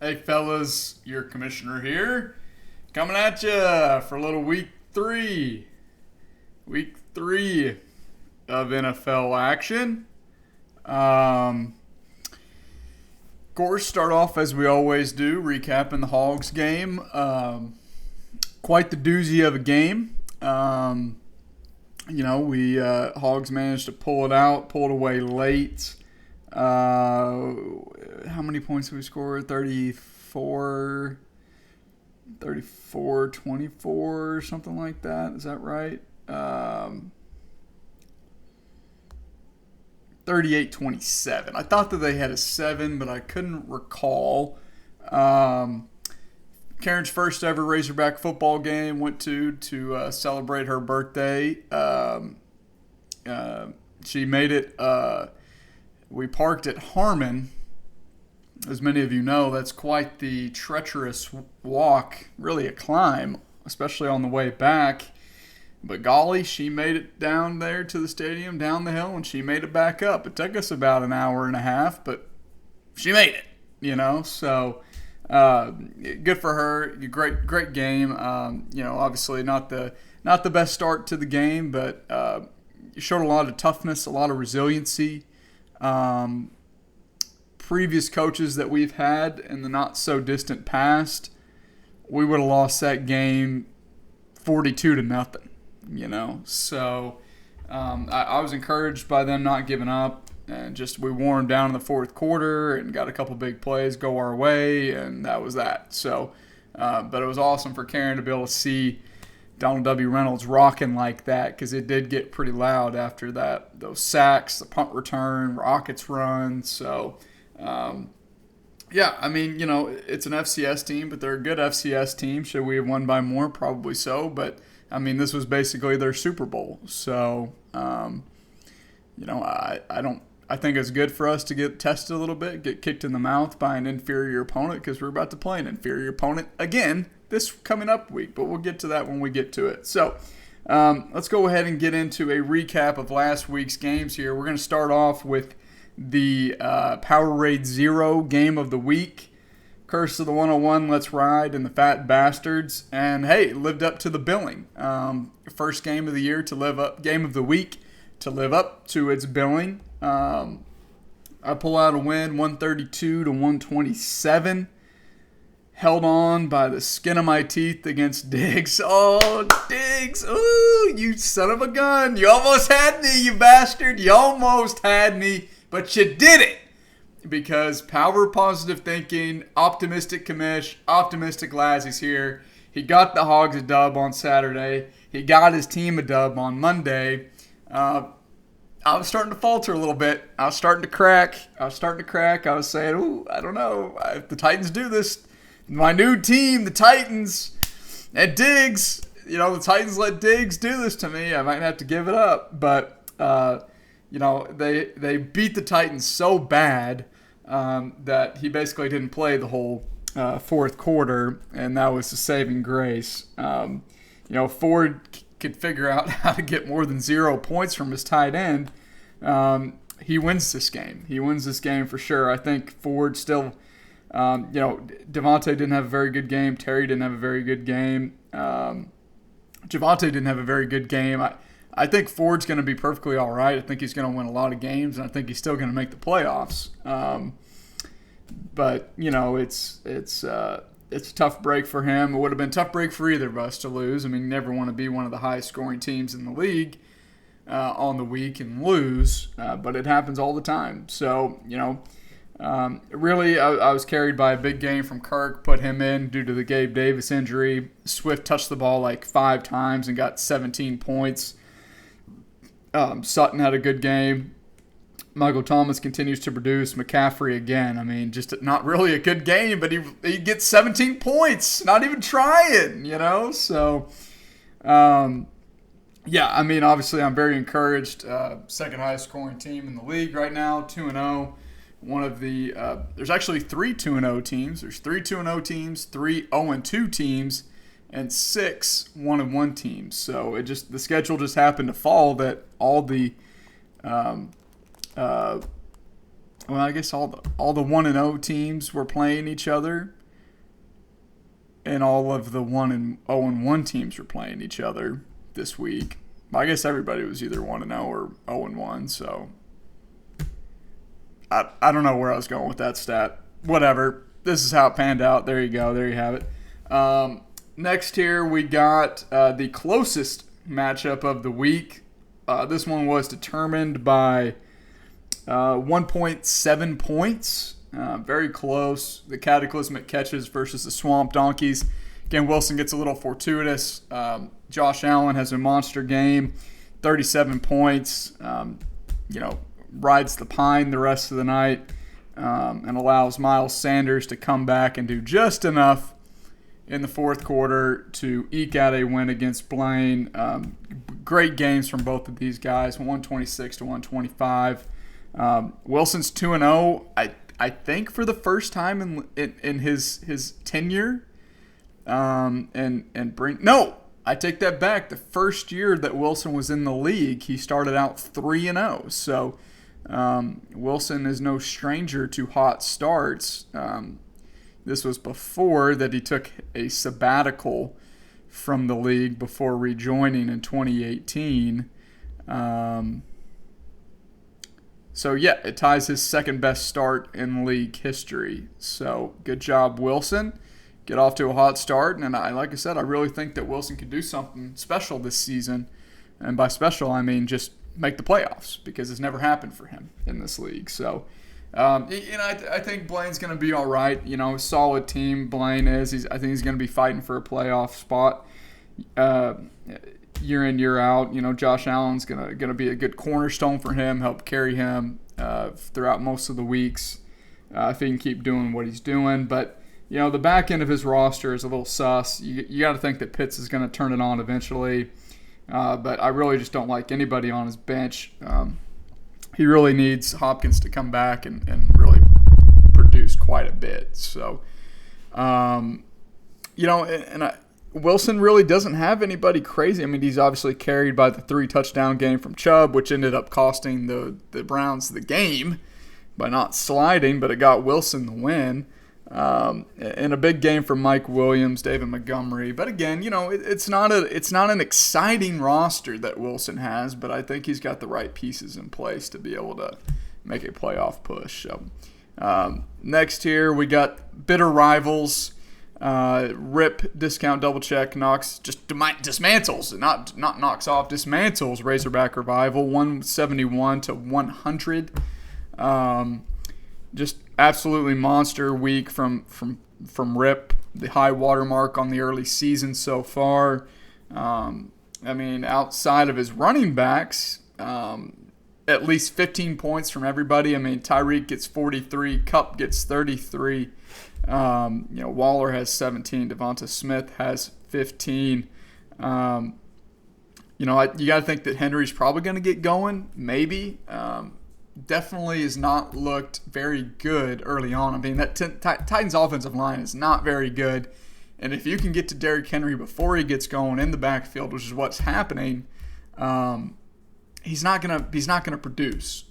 Hey fellas, your commissioner here, coming at you for a little week three of NFL action. Of course, start off as we always do, recapping the Hogs game. Quite the doozy of a game. We Hogs managed to pull it away late. How many points did we score? 34, 24, something like that. Is that right? 38-27. I thought that they had a 7, but I couldn't recall. Karen's first ever Razorback football game went to celebrate her birthday. She made it. We parked at Harmon. As many of you know, that's quite the treacherous walk, really a climb, especially on the way back. But golly, she made it down there to the stadium, down the hill, and she made it back up. It took us about an hour and a half, but she made it, So good for her. Great game. Obviously not the best start to the game, but showed a lot of toughness, a lot of resiliency. Previous coaches that we've had in the not so distant past, we would have lost that game 42-0. So I was encouraged by them not giving up, and just we wore them down in the fourth quarter and got a couple big plays go our way, and that was that. So, but it was awesome for Karen to be able to see Donald W. Reynolds rocking like that, because it did get pretty loud after that. Those sacks, the punt return, Rockets run. So, it's an FCS team, but they're a good FCS team. Should we have won by more? Probably so. But, this was basically their Super Bowl. So, I think it's good for us to get tested a little bit, get kicked in the mouth by an inferior opponent, because we're about to play an inferior opponent again this coming up week, but we'll get to that when we get to it. So let's go ahead and get into a recap of last week's games here. We're going to start off with the Powerade Zero game of the week. Curse of the 101, Let's Ride, and the Fat Bastards. And hey, lived up to the billing. First game of the year to live up, game of the week to live up to its billing. I pull out a win, 132-127. Held on by the skin of my teeth against Diggs. Oh, Diggs. Ooh, you son of a gun. You almost had me, you bastard. You almost had me, but you did it. Because power positive thinking, optimistic commish, optimistic Lazzy's here. He got the Hogs a dub on Saturday. He got his team a dub on Monday. I was starting to falter a little bit. I was starting to crack. I was saying, ooh, I don't know. If the Titans do this, my new team, the Titans, and Diggs, the Titans let Diggs do this to me, I might have to give it up. But, they beat the Titans so bad that he basically didn't play the whole fourth quarter, and that was the saving grace. Ford could figure out how to get more than 0 points from his tight end. He wins this game. He wins this game for sure. I think Ford still... Devontae didn't have a very good game. Terry didn't have a very good game. Javonte didn't have a very good game. I think Ford's going to be perfectly all right. I think he's going to win a lot of games, and I think he's still going to make the playoffs. But it's a tough break for him. It would have been a tough break for either of us to lose. You never want to be one of the highest scoring teams in the league on the week and lose, but it happens all the time. So, really, I was carried by a big game from Kirk, put him in due to the Gabe Davis injury. Swift touched the ball like 5 times and got 17 points. Sutton had a good game. Michael Thomas continues to produce. McCaffrey again. Just not really a good game, but he gets 17 points. Not even trying, So, obviously I'm very encouraged. Second highest scoring team in the league right now, 2-0. One of the there's actually 3 2-0 teams. There's 3 2-0 teams, 3 0-2 teams, and 6 1-1 teams. So the schedule just happened to fall that all the Well, I guess all the 1-0 teams were playing each other, and all of the 1-0-1 teams were playing each other this week. I guess everybody was either 1-0 or 0-1. So I don't know where I was going with that stat. Whatever. This is how it panned out. There you go. There you have it. Next here we got the closest matchup of the week. This one was determined by 1.7 points. Very close. The Cataclysmic Catches versus the Swamp Donkeys. Again, Wilson gets a little fortuitous. Josh Allen has a monster game, 37 points. Rides the pine the rest of the night and allows Miles Sanders to come back and do just enough in the fourth quarter to eke out a win against Blaine. Great games from both of these guys, 126 to 125. Wilson's 2-0, I think, for the first time in his tenure. I take that back. The first year that Wilson was in the league, he started out 3-0. So Wilson is no stranger to hot starts. This was before that he took a sabbatical from the league before rejoining in 2018. So, yeah, it ties his second best start in league history. So, good job, Wilson. Get off to a hot start. And like I said, I really think that Wilson could do something special this season. And by special, I mean just make the playoffs, because it's never happened for him in this league. So, I think Blaine's going to be all right. Solid team Blaine is. I think he's going to be fighting for a playoff spot year in, year out. Josh Allen's going to be a good cornerstone for him, help carry him throughout most of the weeks if he can keep doing what he's doing. But, the back end of his roster is a little sus. You got to think that Pitts is going to turn it on eventually. But I really just don't like anybody on his bench. He really needs Hopkins to come back and really produce quite a bit. So, Wilson really doesn't have anybody crazy. I mean, he's obviously carried by the 3-touchdown game from Chubb, which ended up costing the Browns the game by not sliding, but it got Wilson the win. And a big game from Mike Williams, David Montgomery. But again, it's not an exciting roster that Wilson has, but I think he's got the right pieces in place to be able to make a playoff push. So, next here we got bitter rivals. Rip Discount Double Check dismantles, not knocks off, dismantles Razorback Revival 171 to 100. Just absolutely monster week from Rip, the high watermark on the early season so far. Outside of his running backs, at least 15 points from everybody. Tyreek gets 43, Kupp gets 33. Waller has 17, Devonta Smith has 15. You got to think that Henry's probably going to get going, maybe. Definitely has not looked very good early on. That Titans offensive line is not very good. And if you can get to Derrick Henry before he gets going in the backfield, which is what's happening, he's not gonna produce.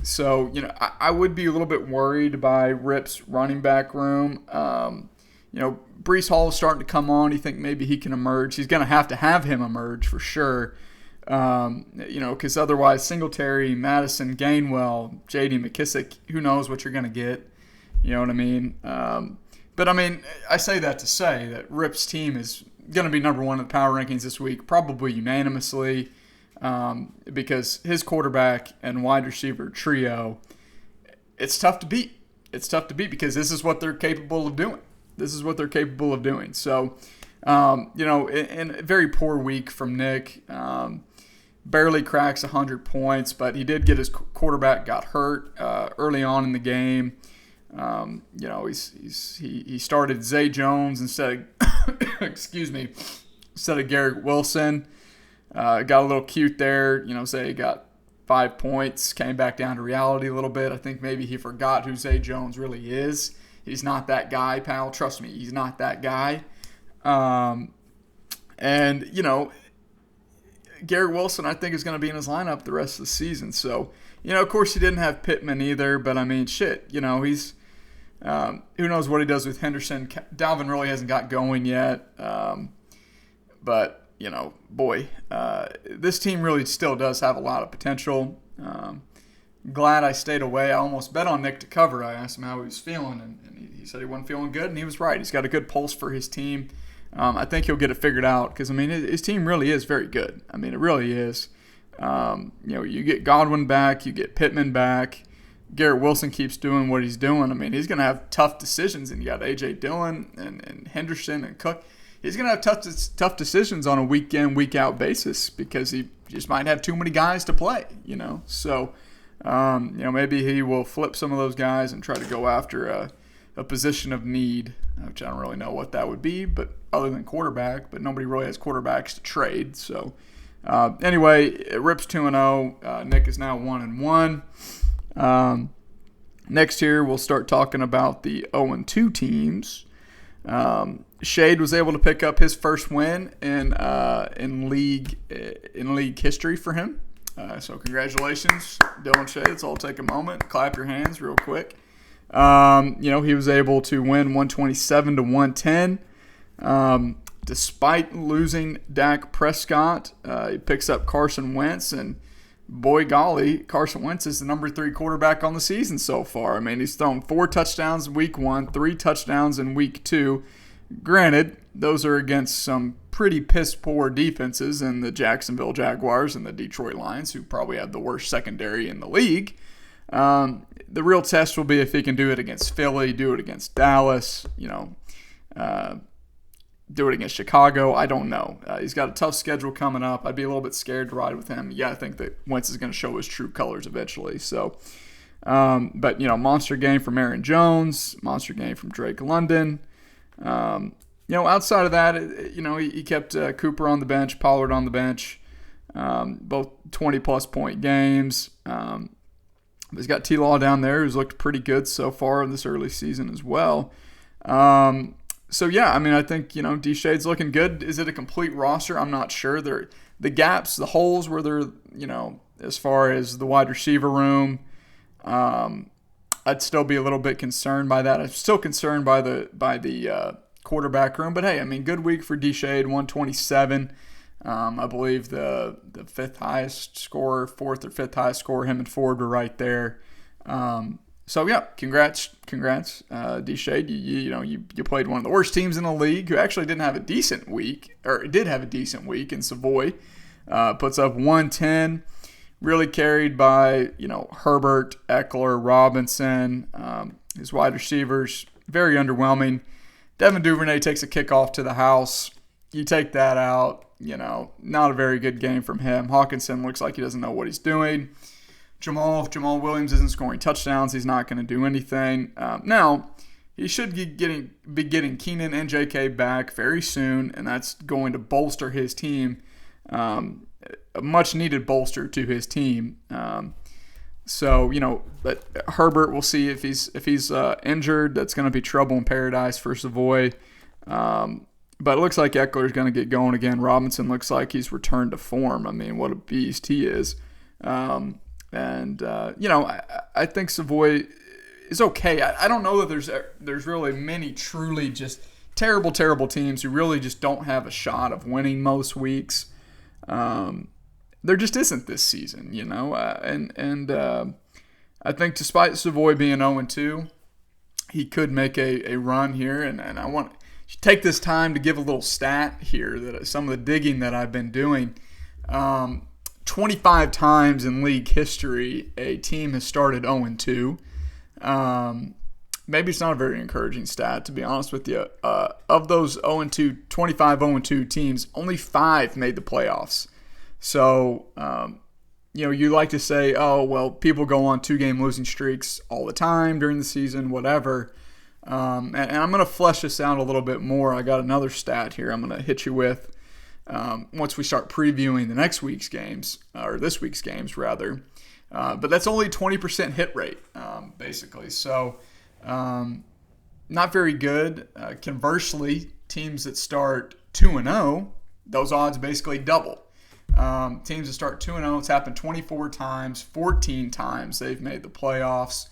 So I would be a little bit worried by Rip's running back room. Breece Hall is starting to come on. You think maybe he can emerge. He's going to have him emerge for sure. Because otherwise Singletary, Madison, Gainwell, J.D. McKissick, who knows what you're going to get. You know what I mean? But I say that to say that Rip's team is going to be number one in the power rankings this week, probably unanimously, because his quarterback and wide receiver trio, it's tough to beat. It's tough to beat because this is what they're capable of doing. So, in a very poor week from Nick. Barely cracks 100 points, but he did get his quarterback got hurt early on in the game. He started Zay Jones instead of Garrett Wilson. Got a little cute there. Zay got 5 points, came back down to reality a little bit. I think maybe he forgot who Zay Jones really is. He's not that guy, pal. Trust me, he's not that guy. Garrett Wilson, I think, is going to be in his lineup the rest of the season. So Of course he didn't have Pittman either, but I mean, shit, he's who knows what he does with Henderson. Dalvin really hasn't got going yet, but boy, this team really still does have a lot of potential. Glad I stayed away. I almost bet on Nick to cover. I asked him how he was feeling, and he said he wasn't feeling good, and he was right. He's got a good pulse for his team. I think he'll get it figured out because, his team really is very good. It really is. You get Godwin back, you get Pittman back. Garrett Wilson keeps doing what he's doing. He's going to have tough decisions, and you got A.J. Dillon and Henderson and Cook. He's going to have tough decisions on a week-in, week-out basis because he just might have too many guys to play, So, maybe he will flip some of those guys and try to go after a position of need, which I don't really know what that would be, but other than quarterback, but nobody really has quarterbacks to trade. So, anyway, it rips 2-0. Nick is now 1-1. Next here, we'll start talking about the 0-2 teams. Shade was able to pick up his first win in league history for him. So congratulations, Dylan Shade. Let's all take a moment, clap your hands real quick. He was able to win 127-110. Despite losing Dak Prescott, he picks up Carson Wentz, and boy golly, Carson Wentz is the number 3 quarterback on the season so far. He's thrown 4 touchdowns in week 1, 3 touchdowns in week 2. Granted, those are against some pretty piss-poor defenses in the Jacksonville Jaguars and the Detroit Lions, who probably have the worst secondary in the league. The real test will be if he can do it against Philly, do it against Dallas, do it against Chicago. I don't know. He's got a tough schedule coming up. I'd be a little bit scared to ride with him. Yeah, I think that Wentz is going to show his true colors eventually. So, but monster game from Aaron Jones, monster game from Drake London. Outside of that, he kept Cooper on the bench, Pollard on the bench, both 20-plus point games. He's got T-Law down there, who's looked pretty good so far in this early season as well. So, yeah, I think, D-Shade's looking good. Is it a complete roster? I'm not sure. The gaps, the holes where they're, as far as the wide receiver room, I'd still be a little bit concerned by that. I'm still concerned by the quarterback room. But, hey, good week for D-Shade, 127. I believe the fourth or fifth highest scorer, him and Ford were right there. So yeah, congrats, D-Shade. You played one of the worst teams in the league, who actually did have a decent week in Savoy. Puts up 110, really carried by Herbert, Eckler, Robinson, his wide receivers, very underwhelming. Devin Duvernay takes a kickoff to the house. You take that out, not a very good game from him. Hawkinson looks like he doesn't know what he's doing. If Jamal Williams isn't scoring touchdowns, he's not going to do anything. Now, he should be getting Keenan and J.K. back very soon, and that's going to bolster his team, a much-needed bolster to his team. But Herbert, we'll see if he's injured. That's going to be trouble in paradise for Savoy. But it looks like Eckler's going to get going again. Robinson looks like he's returned to form. What a beast he is. I think Savoy is okay. I don't know that there's really many truly just terrible, terrible teams who really just don't have a shot of winning most weeks. There just isn't this season, I think despite Savoy being 0-2, he could make a run here, and I want to take this time to give a little stat here, that some of the digging that I've been doing. 25 times in league history, a team has started 0-2. Maybe it's not a very encouraging stat, to be honest with you. Of those 25 0-2 teams, only 5 made the playoffs. So, you like to say, oh, well, people go on 2-game losing streaks all the time during the season, whatever. And I'm going to flesh this out a little bit more. I got another stat here I'm going to hit you with once we start previewing the next week's games, or this week's games, rather. But that's only 20% hit rate, basically. So, not very good. Conversely, teams that start 2-0, those odds basically double. Teams that start 2-0, it's happened 24 times, 14 times they've made the playoffs,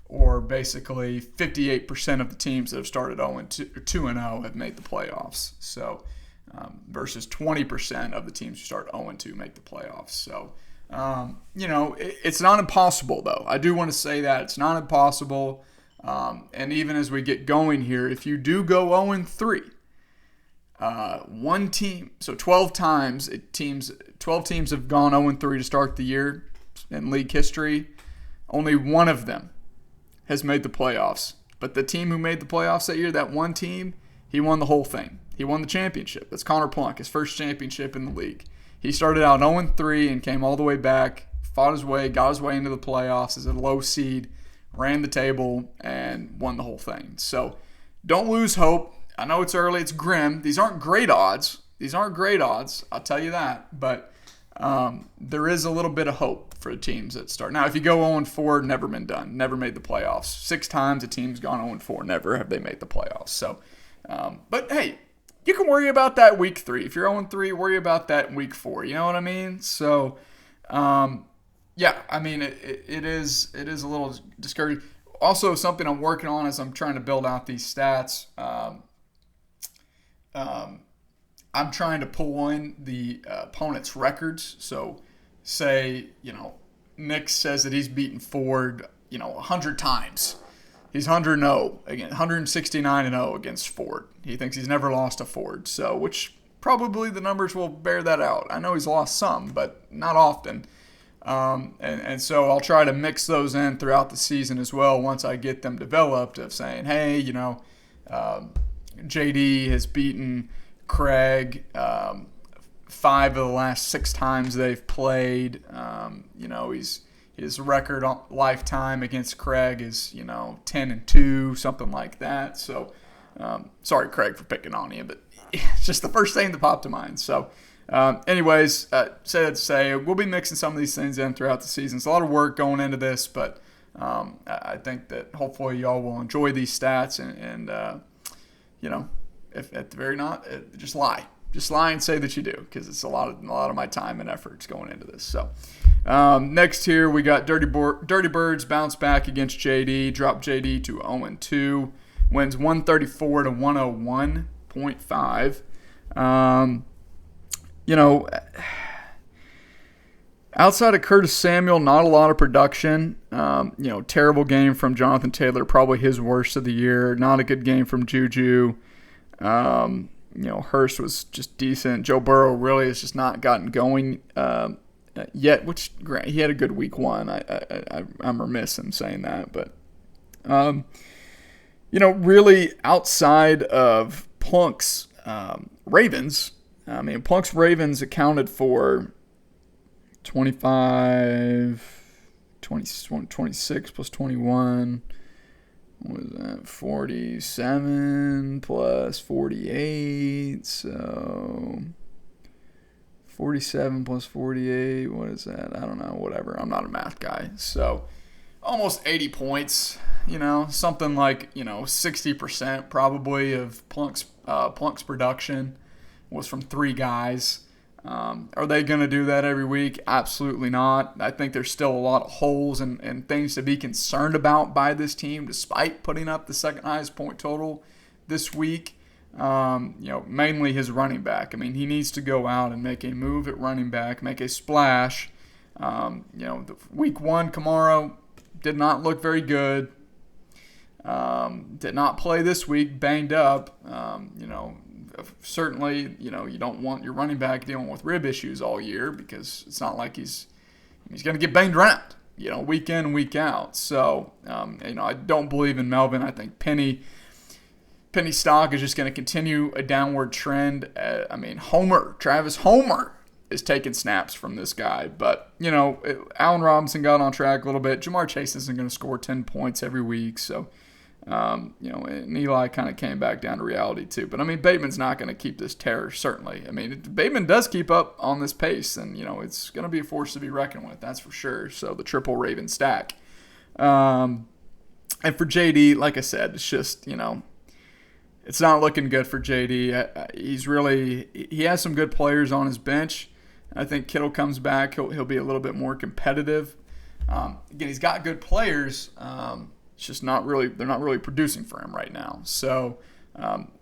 or basically 58% of the teams that have started 2-0 have made the playoffs. So versus 20% of the teams who start 0-2 make the playoffs. So, it's not impossible, though. I do want to say that. It's not impossible. And even as we get going here, if you do go 0-3, one team, so 12 teams have gone 0-3 to start the year in league history. Only one of them has made the playoffs. But the team who made the playoffs that year, that one team, he won the whole thing. He won the championship. That's Connor Plunk, his first championship in the league. He started out 0-3 and came all the way back, fought his way, got his way into the playoffs as a low seed, ran the table, and won the whole thing. So don't lose hope. I know it's early. It's grim. These aren't great odds. I'll tell you that. But there is a little bit of hope for the teams that start. Now, if you go 0-4, never been done. Never made the playoffs. 6 times a team's gone 0-4. Never have they made the playoffs. So, but hey, you can worry about that week 3. If you're 0-3, worry about that in week 4. You know what I mean? So, yeah, I mean, it is a little discouraging. Also, something I'm working on as I'm trying to build out these stats. I'm trying to pull in the opponent's records. So, say, Nick says that he's beaten Ford, 100 times. He's 100-0 again, 169-0 against Ford. He thinks he's never lost to Ford. So, which probably the numbers will bear that out. I know he's lost some, but not often. And so I'll try to mix those in throughout the season as well once I get them developed of saying, hey, JD has beaten Craig 5 of the last 6 times they've played. His record lifetime against Craig is 10-2, something like that. So sorry, Craig, for picking on you, but it's just the first thing that popped to mind. So anyways, say that to say we'll be mixing some of these things in throughout the season. It's a lot of work going into this, but I think that hopefully y'all will enjoy these stats and if at the very not, just lie and say that you do, because it's a lot of my time and efforts going into this. So next here we got Dirty Birds bounce back against JD, drop JD to 0-2, wins 134 to 101.5. Outside of Curtis Samuel, not a lot of production. Terrible game from Jonathan Taylor, probably his worst of the year. Not a good game from Juju. Hurst was just decent. Joe Burrow really has just not gotten going yet, which he had a good week 1. I'm remiss in saying that, but really outside of Plunk's Ravens. Plunk's Ravens accounted for 26 plus 21. What was that? 47 plus 48. So 47 plus 48. What is that? I don't know. Whatever. I'm not a math guy. So almost 80 points. Something like 60% probably of Plunk's production was from 3 guys. Are they going to do that every week? Absolutely not. I think there's still a lot of holes and things to be concerned about by this team, despite putting up the second highest point total this week. Mainly his running back. He needs to go out and make a move at running back, make a splash. The week 1, Kamara did not look very good. Did not play this week, banged up. Certainly, you don't want your running back dealing with rib issues all year, because it's not like he's going to get banged around, week in and week out. So, I don't believe in Melvin. I think Penny stock is just going to continue a downward trend. Travis Homer is taking snaps from this guy. But, Allen Robinson got on track a little bit. Jamar Chase isn't going to score 10 points every week. So, and Eli kind of came back down to reality too. But, Bateman's not going to keep this terror, certainly. If Bateman does keep up on this pace, then, it's going to be a force to be reckoned with, that's for sure. So, the triple Raven stack. And for JD, like I said, it's just, it's not looking good for JD. He has some good players on his bench. I think Kittle comes back. He'll be a little bit more competitive. Again, he's got good players. It's just not really they're not really producing for him right now. So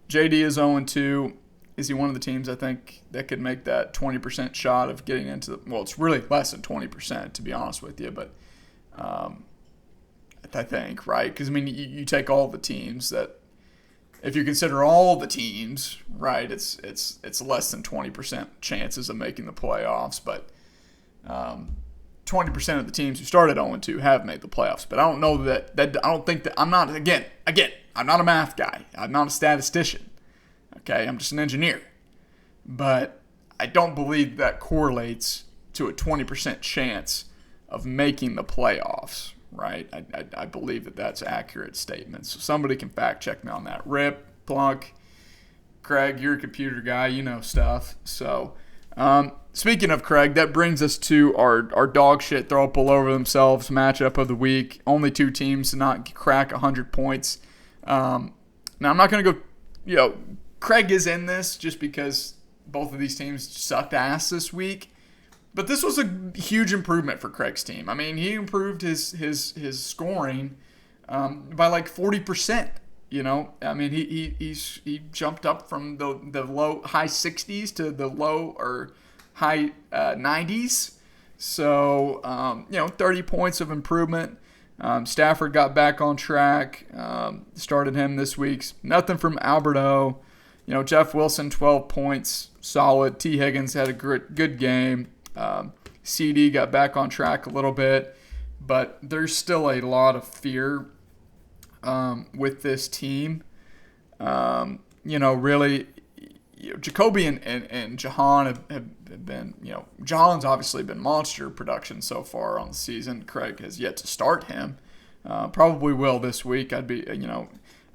JD is 0-2. Is he one of the teams I think that could make that 20% shot of getting into the – well, it's really less than 20% to be honest with you, but I think, right? Because, I mean, you take all the teams that – if you consider all the teams, right, it's less than 20% chances of making the playoffs, but 20% of the teams who started 0-2 have made the playoffs. But I don't know that I don't think that – I'm not – again, I'm not a math guy. I'm not a statistician. Okay, I'm just an engineer. But I don't believe that correlates to a 20% chance of making the playoffs, right? I believe that that's accurate statement. So somebody can fact check me on that. Rip, Plunk, Craig, you're a computer guy. You know stuff. So speaking of Craig, that brings us to our dog shit throw up all over themselves matchup of the week. Only 2 teams to not crack 100 points. Now, I'm not going to go, Craig is in this just because both of these teams sucked ass this week. But this was a huge improvement for Craig's team. I mean, he improved his scoring by like 40%. I mean, he jumped up from the high 60s to the low or high 90s. So 30 points of improvement. Stafford got back on track. Started him this week. Nothing from Alberto. Jeff Wilson, 12 points, solid. T. Higgins had a good game. CD got back on track a little bit, but there's still a lot of fear with this team. Really, Jacoby and Jahan have been, Jahan's obviously been monster production so far on the season. Craig has yet to start him. Probably will this week.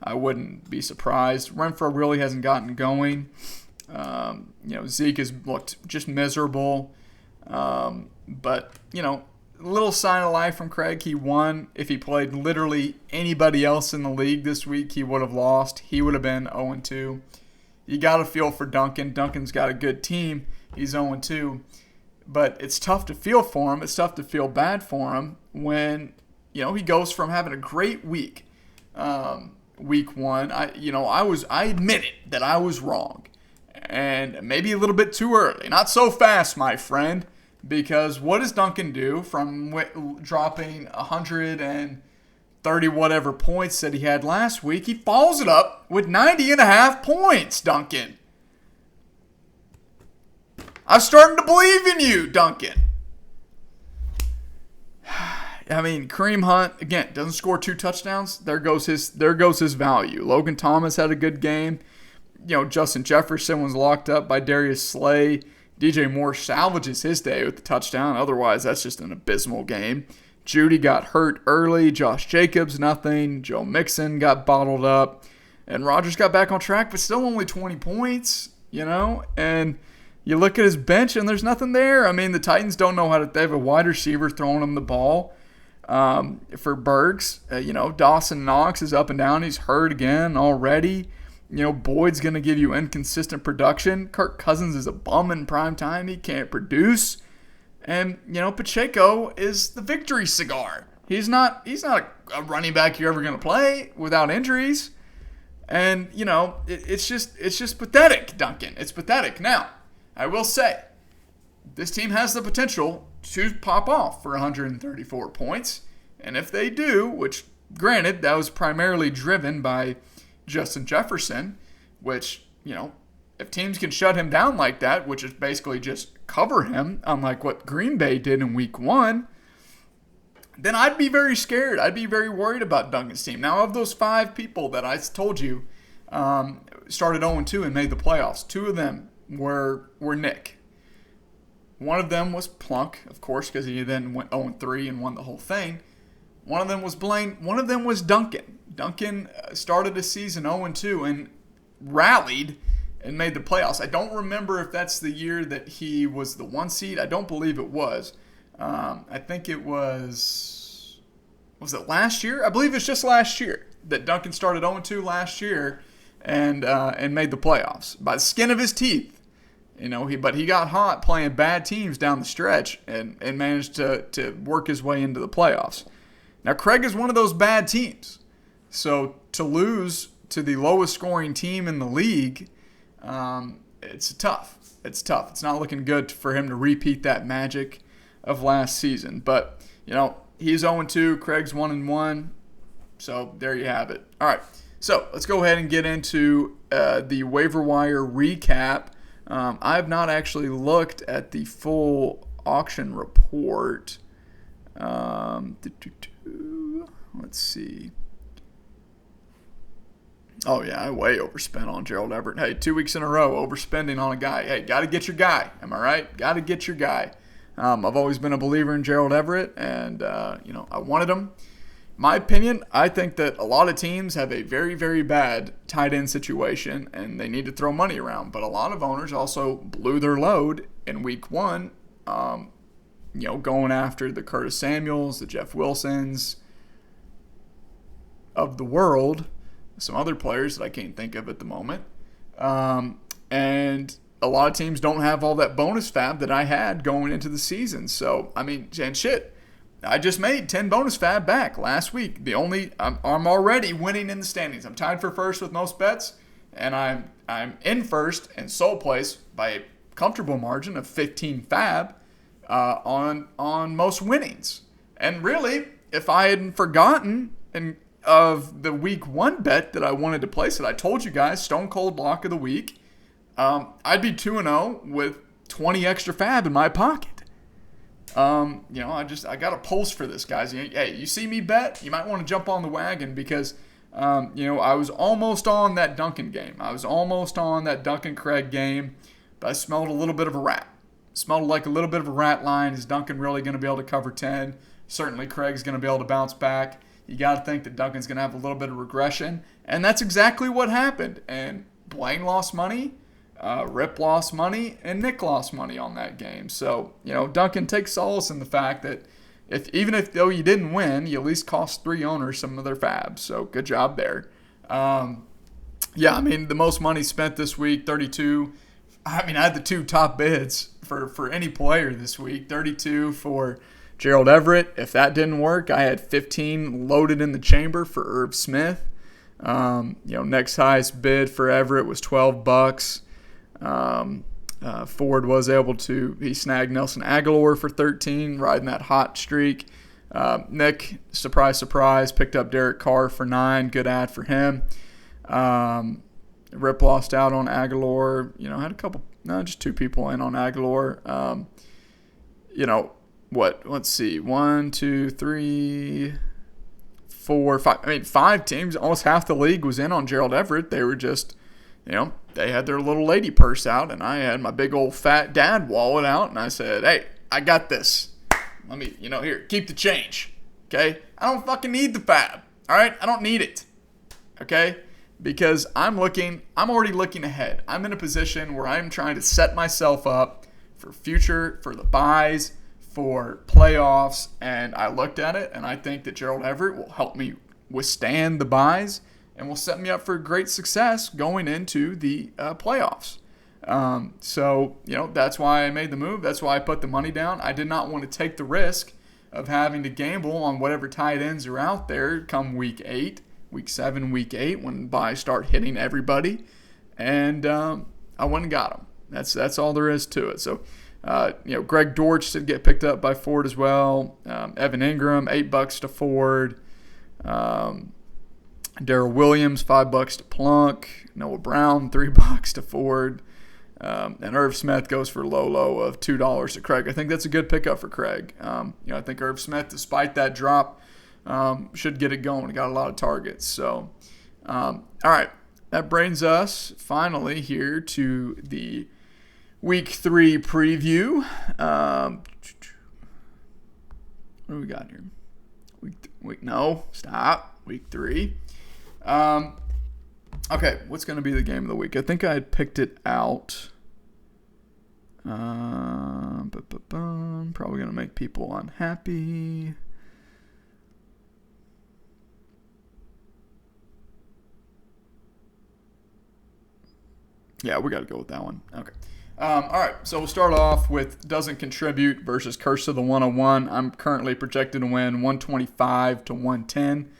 I wouldn't be surprised. Renfrow really hasn't gotten going. Zeke has looked just miserable. But, little sign of life from Craig. He won. If he played literally anybody else in the league this week, he would have lost. He would have been 0-2. You got to feel for Duncan. Duncan's got a good team. He's 0-2. But it's tough to feel for him. It's tough to feel bad for him when, he goes from having a great week. Week 1, I admitted that I was wrong, and maybe a little bit too early. Not so fast, my friend, because what does Duncan do from dropping 130 whatever points that he had last week? He follows it up with 90.5 points, Duncan. I'm starting to believe in you, Duncan. I mean, Kareem Hunt, again, doesn't score 2 touchdowns. There goes his value. Logan Thomas had a good game. Justin Jefferson was locked up by Darius Slay. DJ Moore salvages his day with the touchdown. Otherwise, that's just an abysmal game. Judy got hurt early. Josh Jacobs, nothing. Joe Mixon got bottled up. And Rodgers got back on track, but still only 20 points, And you look at his bench, and there's nothing there. I mean, the Titans don't know how to – they have a wide receiver throwing them the ball. For Bergs, Dawson Knox is up and down. He's hurt again already. Boyd's going to give you inconsistent production. Kirk Cousins is a bum in prime time. He can't produce. And, Pacheco is the victory cigar. He's not a running back you're ever going to play without injuries. And, it's just pathetic, Duncan. It's pathetic. Now, I will say, this team has the potential to pop off for 134 points. And if they do, which, granted, that was primarily driven by Justin Jefferson, which, if teams can shut him down like that, which is basically just cover him, unlike what Green Bay did in week 1, then I'd be very scared. I'd be very worried about Duncan's team. Now, of those 5 people that I told you started 0-2 and made the playoffs, 2 of them were Nick. One of them was Plunk, of course, because he then went 0-3 and won the whole thing. One of them was Blaine. One of them was Duncan. Duncan started the season 0-2 and rallied and made the playoffs. I don't remember if that's the year that he was the 1 seed. I don't believe it was. I think it was it last year? I believe it's just last year that Duncan started 0-2 last year and made the playoffs by the skin of his teeth. But he got hot playing bad teams down the stretch and managed to work his way into the playoffs. Now, Craig is one of those bad teams. So to lose to the lowest scoring team in the league, it's tough. It's tough. It's not looking good for him to repeat that magic of last season. But, he's 0-2. Craig's 1-1. So there you have it. All right. So let's go ahead and get into the waiver wire recap. I have not actually looked at the full auction report. Let's see. Oh, yeah, I way overspent on Gerald Everett. Hey, 2 weeks in a row, overspending on a guy. Hey, got to get your guy. Am I right? Got to get your guy. I've always been a believer in Gerald Everett, and, I wanted him. My opinion, I think that a lot of teams have a very, very bad tight end situation, and they need to throw money around. But a lot of owners also blew their load in week 1, going after the Curtis Samuels, the Jeff Wilsons of the world, some other players that I can't think of at the moment. And a lot of teams don't have all that bonus fab that I had going into the season. So, I just made 10 bonus fab back last week. I'm already winning in the standings. I'm tied for first with most bets, and I'm in first in sole place by a comfortable margin of 15 fab on most winnings. And really, if I hadn't forgotten of the week 1 bet that I wanted to place, that I told you guys, Stone Cold Lock of the Week, I'd be 2-0 with 20 extra fab in my pocket. I got a pulse for this, guys. Hey, you see me bet, you might want to jump on the wagon because, I was almost on that Duncan game. I was almost on that Duncan Craig game, but I smelled a little bit of a rat. Smelled like a little bit of a rat line. Is Duncan really going to be able to cover 10? Certainly Craig's going to be able to bounce back. You got to think that Duncan's going to have a little bit of regression, and that's exactly what happened. And Blaine lost money. Rip lost money, and Nick lost money on that game. So, Duncan takes solace in the fact that even though you didn't win, you at least cost 3 owners some of their fabs. So, good job there. The most money spent this week, 32. I had the 2 top bids for any player this week, 32 for Gerald Everett. If that didn't work, I had 15 loaded in the chamber for Irv Smith. Next highest bid for Everett was $12. Ford was able he snagged Nelson Aguilar for 13, riding that hot streak. Nick, surprise, picked up Derek Carr for 9. Good ad for him. Rip lost out on Aguilar. Had just 2 people in on Aguilar. Let's see. 1, 2, 3, 4, 5. 5 teams, almost half the league was in on Gerald Everett. They were just, they had their little lady purse out, and I had my big old fat dad wallet out, and I said, hey, I got this. Let me, here, keep the change, okay? I don't fucking need the fab, all right? I don't need it, okay? Because I'm already looking ahead. I'm in a position where I'm trying to set myself up for the buys, for playoffs, and I looked at it, and I think that Gerald Everett will help me withstand the buys and will set me up for great success going into the playoffs. That's why I made the move. That's why I put the money down. I did not want to take the risk of having to gamble on whatever tight ends are out there come week 8, week 7, week 8, when buys start hitting everybody. And I went and got them. That's all there is to it. So, Greg Dortch did get picked up by Ford as well. Evan Ingram, $8 to Ford. Darrell Williams, $5 to Plunk. Noah Brown, $3 to Ford. And Irv Smith goes for low of $2 to Craig. I think that's a good pickup for Craig. I think Irv Smith, despite that drop, should get it going. He got a lot of targets. So, all right. That brings us finally here to the Week 3 preview. What do we got here? Week 3. Okay, what's going to be the game of the week? I think I had picked it out. Probably going to make people unhappy. Yeah, we got to go with that one. Okay. All right, so we'll start off with doesn't contribute versus Curse of the 101. I'm currently projected to win 125 to 110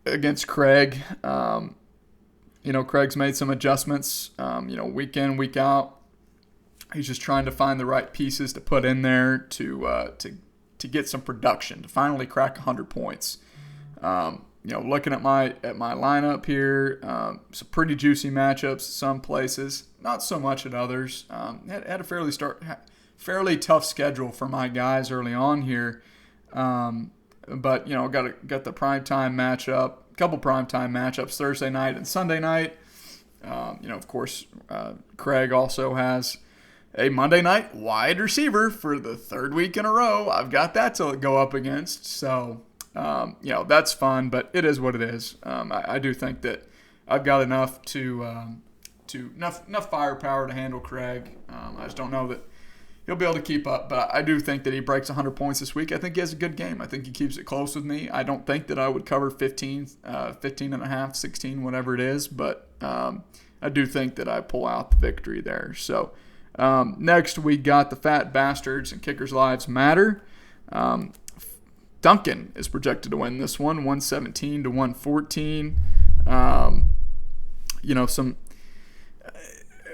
against Craig. Craig's made some adjustments, week in, week out. He's just trying to find the right pieces to put in there to get some production, to finally crack 100 points. Looking at my lineup here, some pretty juicy matchups some places, not so much at others. Had a fairly tough schedule for my guys early on here, but got the primetime matchup, a couple primetime matchups Thursday night and Sunday night. Of course, Craig also has a Monday night wide receiver for the third week in a row. I've got that to go up against, so. That's fun, but it is what it is. I do think that I've got enough enough firepower to handle Craig. I just don't know that he'll be able to keep up, but I do think that he breaks 100 points this week. I think he has a good game. I think he keeps it close with me. I don't think that I would cover 15 and a half, 16, whatever it is, but I do think that I pull out the victory there. So next we got the Fat Bastards and Kickers' Lives Matter. Duncan is projected to win this one, 117 to 114. Some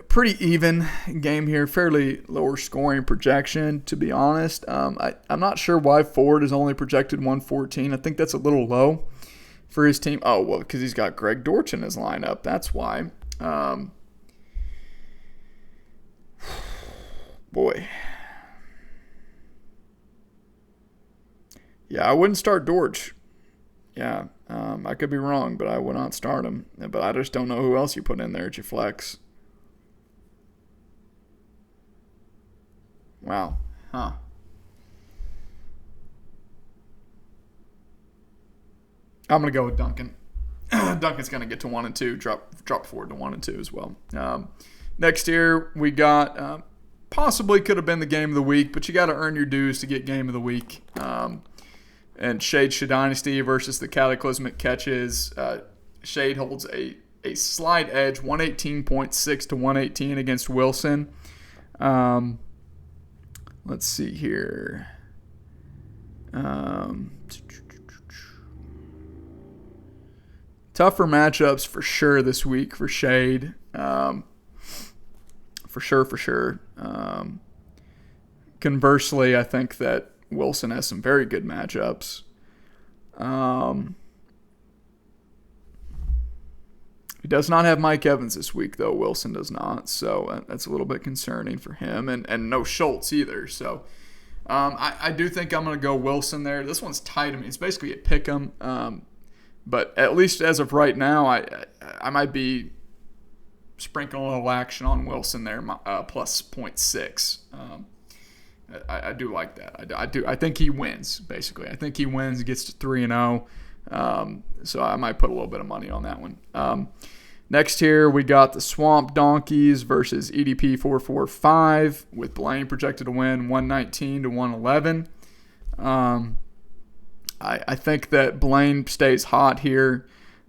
pretty even game here, fairly lower scoring projection, to be honest. I'm not sure why Ford is only projected 114. I think that's a little low for his team. Oh, well, because he's got Greg Dortch in his lineup. That's why. Boy. Yeah, I wouldn't start Dortch. Yeah, I could be wrong, but I would not start him. But I just don't know who else you put in there at your flex. Wow. Huh. I'm going to go with Duncan. Duncan's going to get to 1 and 2, drop forward to 1 and 2 as well. Next here, we got possibly could have been the game of the week, but you got to earn your dues to get game of the week. And Shade Dynasty versus the Cataclysmic Catches. Shade holds a slight edge, 118.6 to 118 against Wilson. Let's see here. Tougher matchups for sure this week for Shade. For sure. Conversely, I think that Wilson has some very good matchups. He does not have Mike Evans this week, though. Wilson does not, so that's a little bit concerning for him. And no Schultz either. So I do think I'm going to go Wilson there. This one's tight. I mean, it's basically a pick 'em. But at least as of right now, I might be sprinkling a little action on Wilson there, plus 0.6. I do like that. I think he wins, basically. I think he wins, gets to 3-0. So I might put a little bit of money on that one. Next here, we got the Swamp Donkeys versus EDP 445 with Blaine projected to win 119 to 111. I think that Blaine stays hot here.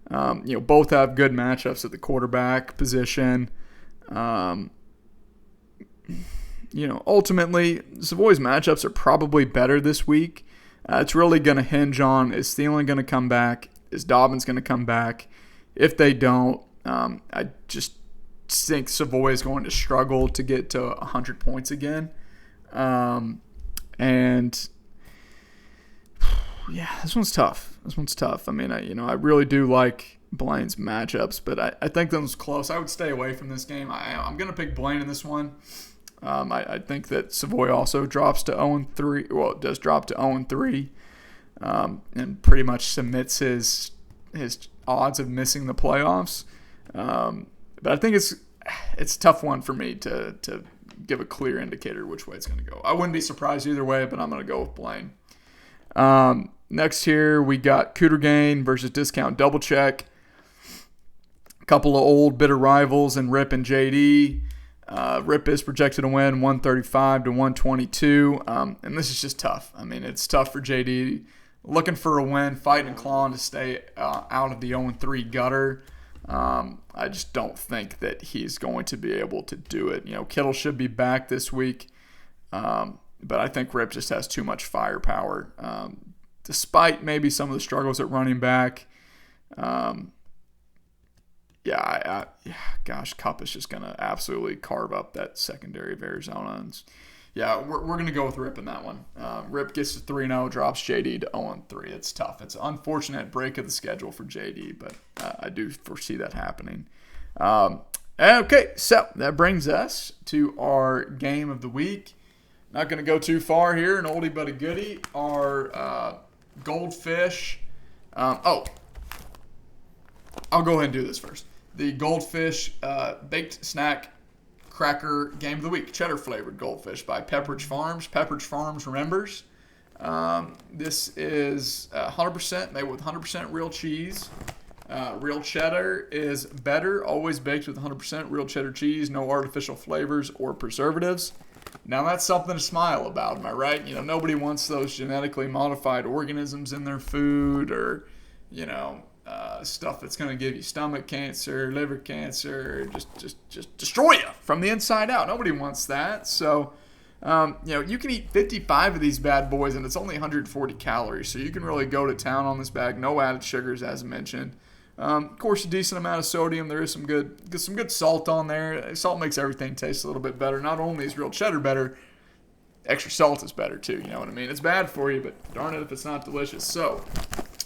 Both have good matchups at the quarterback position. Ultimately, Savoy's matchups are probably better this week. It's really going to hinge on, is Thielen going to come back? Is Dobbins going to come back? If they don't, I just think Savoy is going to struggle to get to 100 points again. This one's tough. I mean, I really do like Blaine's matchups, but I think that was close. I would stay away from this game. I'm going to pick Blaine in this one. I think that Savoy also drops to 0-3. Well, it does drop to 0-3, and pretty much submits his odds of missing the playoffs. But I think it's a tough one for me to give a clear indicator which way it's going to go. I wouldn't be surprised either way, but I'm going to go with Blaine. Next here, we got Cooter Gain versus Discount Double Check. A couple of old bitter rivals in Rip and JD. Rip is projected to win 135 to 122, and this is just tough. I mean, it's tough for JD. Looking for a win, fighting and clawing to stay out of the 0-3 gutter. I just don't think that he's going to be able to do it. Kittle should be back this week, but I think Rip just has too much firepower, despite maybe some of the struggles at running back. Kupp is just going to absolutely carve up that secondary of Arizona. And we're going to go with Rip in that one. Rip gets to 3-0, drops JD to 0-3. It's tough. It's an unfortunate break of the schedule for JD, but I do foresee that happening. Okay, so that brings us to our game of the week. Not going to go too far here, an oldie but a goodie. Our Goldfish. I'll go ahead and do this first. The Goldfish baked snack cracker game of the week, cheddar flavored Goldfish by Pepperidge Farms. Pepperidge Farms remembers. This is 100% made with 100% real cheese. Real cheddar is better, always baked with 100% real cheddar cheese, no artificial flavors or preservatives. Now that's something to smile about, am I right? Nobody wants those genetically modified organisms in their food, or stuff that's going to give you stomach cancer, liver cancer, just destroy you from the inside out. Nobody wants that. So, you can eat 55 of these bad boys, and it's only 140 calories. So you can really go to town on this bag. No added sugars, as mentioned. Of course, a decent amount of sodium. There is some good salt on there. Salt makes everything taste a little bit better. Not only is real cheddar better, extra salt is better too. You know what I mean? It's bad for you, but darn it if it's not delicious. So,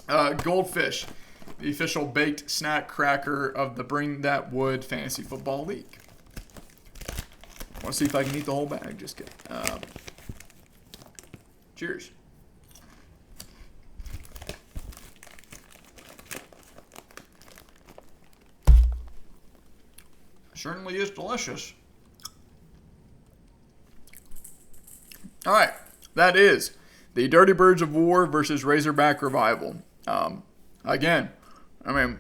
Goldfish, the official baked snack cracker of the Bring That Wood Fantasy Football League. I want to see if I can eat the whole bag. Just kidding. Cheers. Certainly is delicious. All right, that is the Dirty Birds of War versus Razorback Revival. Again, I mean,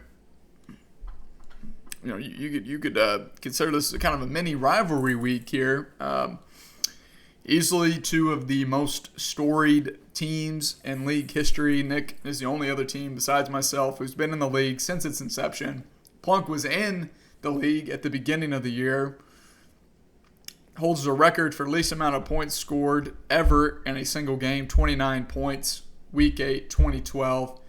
you could consider this kind of a mini rivalry week here. Easily two of the most storied teams in league history. Nick is the only other team besides myself who's been in the league since its inception. Plunk was in the league at the beginning of the year. Holds a record for least amount of points scored ever in a single game, 29 points, Week 8, 2012.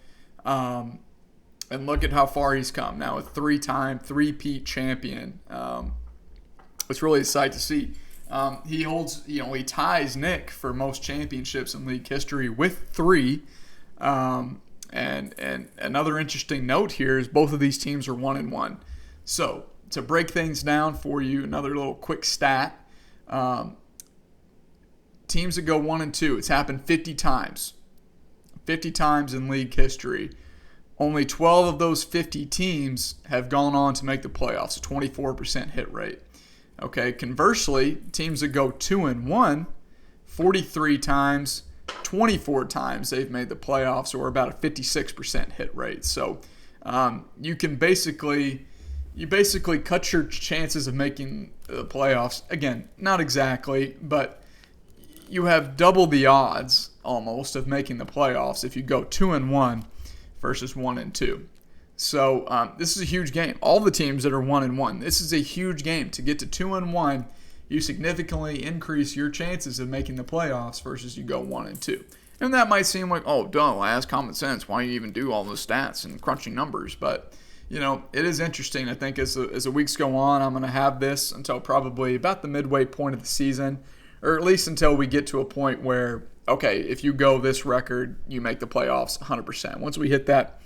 And look at how far he's come now, a three-time, three-peat champion. It's really a sight to see. He holds, he ties Nick for most championships in league history with 3. And another interesting note here is both of these teams are 1-1. So to break things down for you, another little quick stat. Teams that go 1-2, it's happened 50 times. 50 times in league history. Only 12 of those 50 teams have gone on to make the playoffs, a 24% hit rate. Okay, conversely, teams that go 2-1, 43 times, 24 times they've made the playoffs, or about a 56% hit rate. So you basically cut your chances of making the playoffs. Again, not exactly, but you have double the odds almost of making the playoffs if you go 2-1 versus 1-2. So this is a huge game. All the teams that are 1-1, this is a huge game. To get to 2-1, you significantly increase your chances of making the playoffs versus you go 1-2. And that might seem like, oh, duh, well, that's common sense. Why do you even do all those stats and crunching numbers? But it is interesting. I think as the weeks go on, I'm going to have this until probably about the midway point of the season, or at least until we get to a point where, okay, if you go this record, you make the playoffs 100%. Once we hit that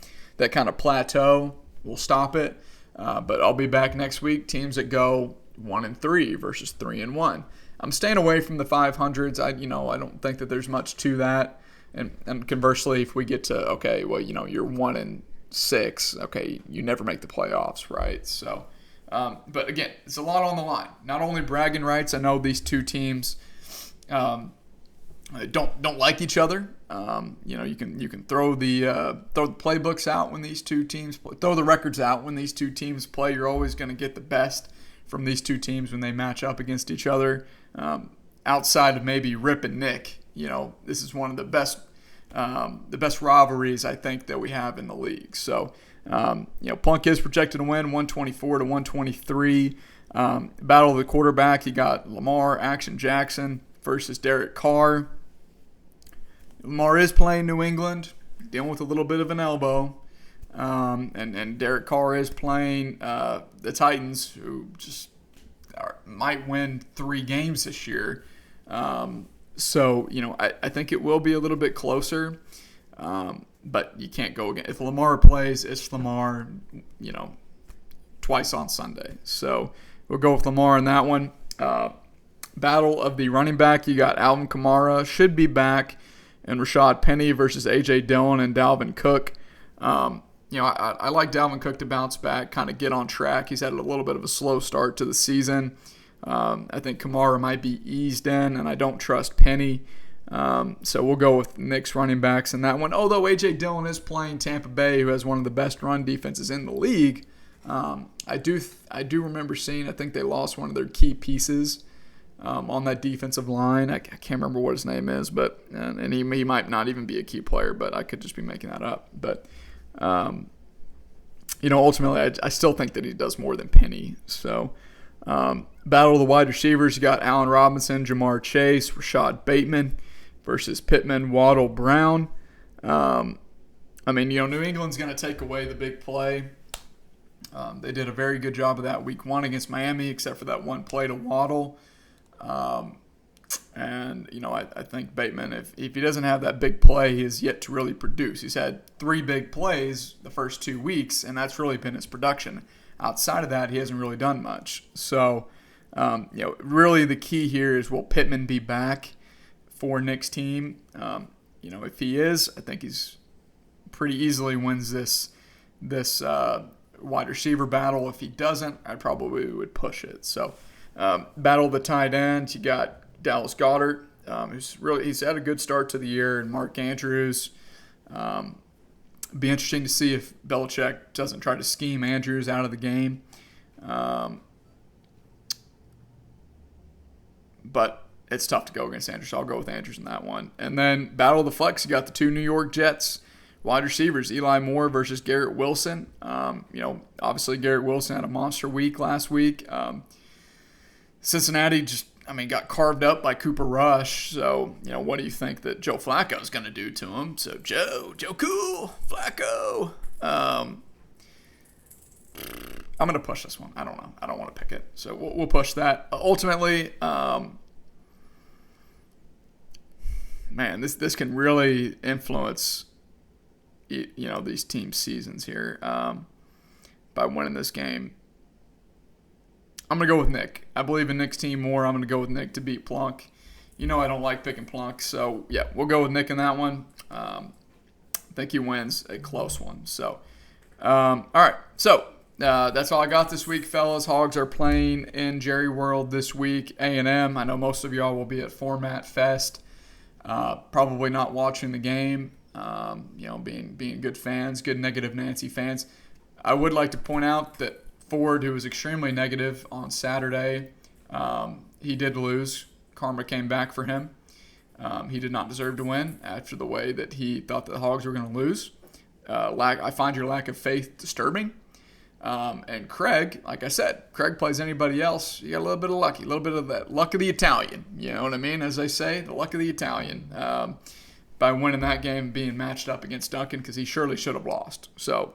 kind of plateau, we'll stop it. But I'll be back next week. Teams that go 1-3 versus 3-1. I'm staying away from the 500s. I don't think that there's much to that. And conversely, if we get to, okay, well, you're 1-6, okay, you never make the playoffs, right? So, but again, it's a lot on the line. Not only bragging rights. I know these two teams don't like each other. You can throw the playbooks out when these two teams play, throw the records out when these two teams play. You're always going to get the best from these two teams when they match up against each other. Outside of maybe Rip and Nick, this is one of the best rivalries I think that we have in the league. So Plunk is projected to win 124 to 123. Battle of the quarterback, you got Lamar, Action Jackson versus Derek Carr. Lamar is playing New England, dealing with a little bit of an elbow. And Derek Carr is playing the Titans, who just might win 3 games this year. So I think it will be a little bit closer. But you can't go again. If Lamar plays, it's Lamar, twice on Sunday. So we'll go with Lamar in that one. Battle of the running back, you got Alvin Kamara, should be back, and Rashad Penny versus A.J. Dillon and Dalvin Cook. I like Dalvin Cook to bounce back, kind of get on track. He's had a little bit of a slow start to the season. I think Kamara might be eased in, and I don't trust Penny. So we'll go with Nick's running backs in that one. Although A.J. Dillon is playing Tampa Bay, who has one of the best run defenses in the league, I do remember seeing, I think they lost one of their key pieces on that defensive line. I can't remember what his name is, but and he might not even be a key player, but I could just be making that up. But ultimately, I still think that he does more than Penny. So battle of the wide receivers, you got Allen Robinson, Jamar Chase, Rashad Bateman versus Pittman, Waddle, Brown. New England's going to take away the big play. They did a very good job of that week 1 against Miami, except for that one play to Waddle. I think Bateman, if he doesn't have that big play, he has yet to really produce. He's had 3 big plays the first 2 weeks, and that's really been his production. Outside of that, he hasn't really done much. So, really the key here is, will Pittman be back for Nick's team? If he is, I think he's pretty easily wins this wide receiver battle. If he doesn't, I probably would push it. So, battle of the tight ends, you got Dallas Goedert, he's had a good start to the year, and Mark Andrews. Be interesting to see if Belichick doesn't try to scheme Andrews out of the game. But it's tough to go against Andrews, so I'll go with Andrews in that one. And then battle of the flex, you got the 2 New York Jets wide receivers, Eli Moore versus Garrett Wilson. Obviously Garrett Wilson had a monster week last week. Cincinnati got carved up by Cooper Rush. So, what do you think that Joe Flacco is going to do to him? So, Joe Cool, Flacco. I'm going to push this one. I don't know. I don't want to pick it. So, we'll push that. Ultimately, this can really influence, these teams' seasons here by winning this game. I'm going to go with Nick. I believe in Nick's team more. I'm going to go with Nick to beat Plunk. I don't like picking Plunk. So, yeah, we'll go with Nick in that one. I think he wins a close one. So, all right. So, that's all I got this week, fellas. Hogs are playing in Jerry World this week. A&M. I know most of y'all will be at Format Fest. Probably not watching the game. Being good fans, good negative Nancy fans. I would like to point out that Ford, who was extremely negative on Saturday, he did lose. Karma came back for him. He did not deserve to win after the way that he thought the Hogs were going to lose. I find your lack of faith disturbing. And Craig, like I said, Craig plays anybody else. You got a little bit of lucky, a little bit of that luck of the Italian. You know what I mean? As they say, the luck of the Italian. By winning that game, being matched up against Duncan, because he surely should have lost. So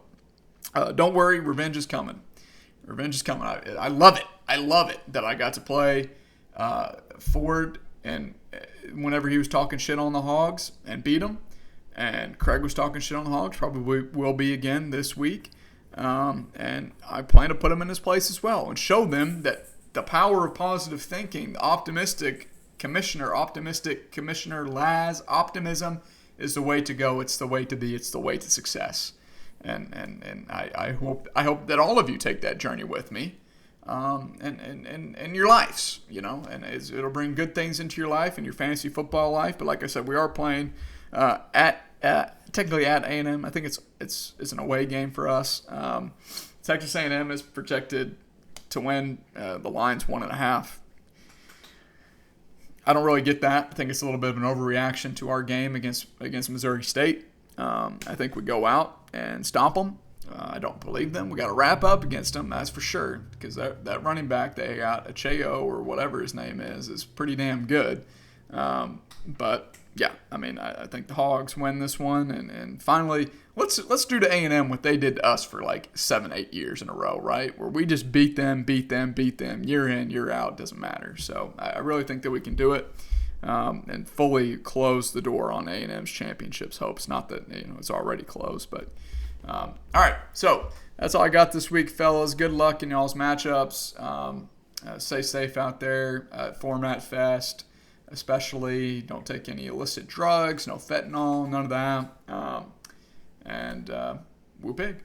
don't worry, revenge is coming. Revenge is coming. I love it. I love it that I got to play Ford, and whenever he was talking shit on the Hogs, and beat him. And Craig was talking shit on the Hogs, probably will be again this week. And I plan to put him in his place as well and show them that the power of positive thinking, optimistic Commissioner Laz, optimism is the way to go. It's the way to be. It's the way to success. And I hope that all of you take that journey with me, and your lives, and it'll bring good things into your life and your fantasy football life. But like I said, we are playing technically at A&M. I think it's an away game for us. Texas A&M is projected to win the Lions 1.5. I don't really get that. I think it's a little bit of an overreaction to our game against Missouri State. I think we go out and stomp them. I don't believe them. We got to wrap up against them, that's for sure, because that running back they got, Acheo or whatever his name is pretty damn good. But yeah, I mean, I think the Hogs win this one, and finally, let's do to A&M what they did to us for like 7-8 years in a row, right? Where we just beat them, year in, year out, doesn't matter. So I really think that we can do it, and fully close the door on A&M's championships hopes. Not that it's already closed, but all right. So that's all I got this week, fellas. Good luck in y'all's matchups. Stay safe out there at Format Fest. Especially, don't take any illicit drugs, no fentanyl, none of that. And whoop big.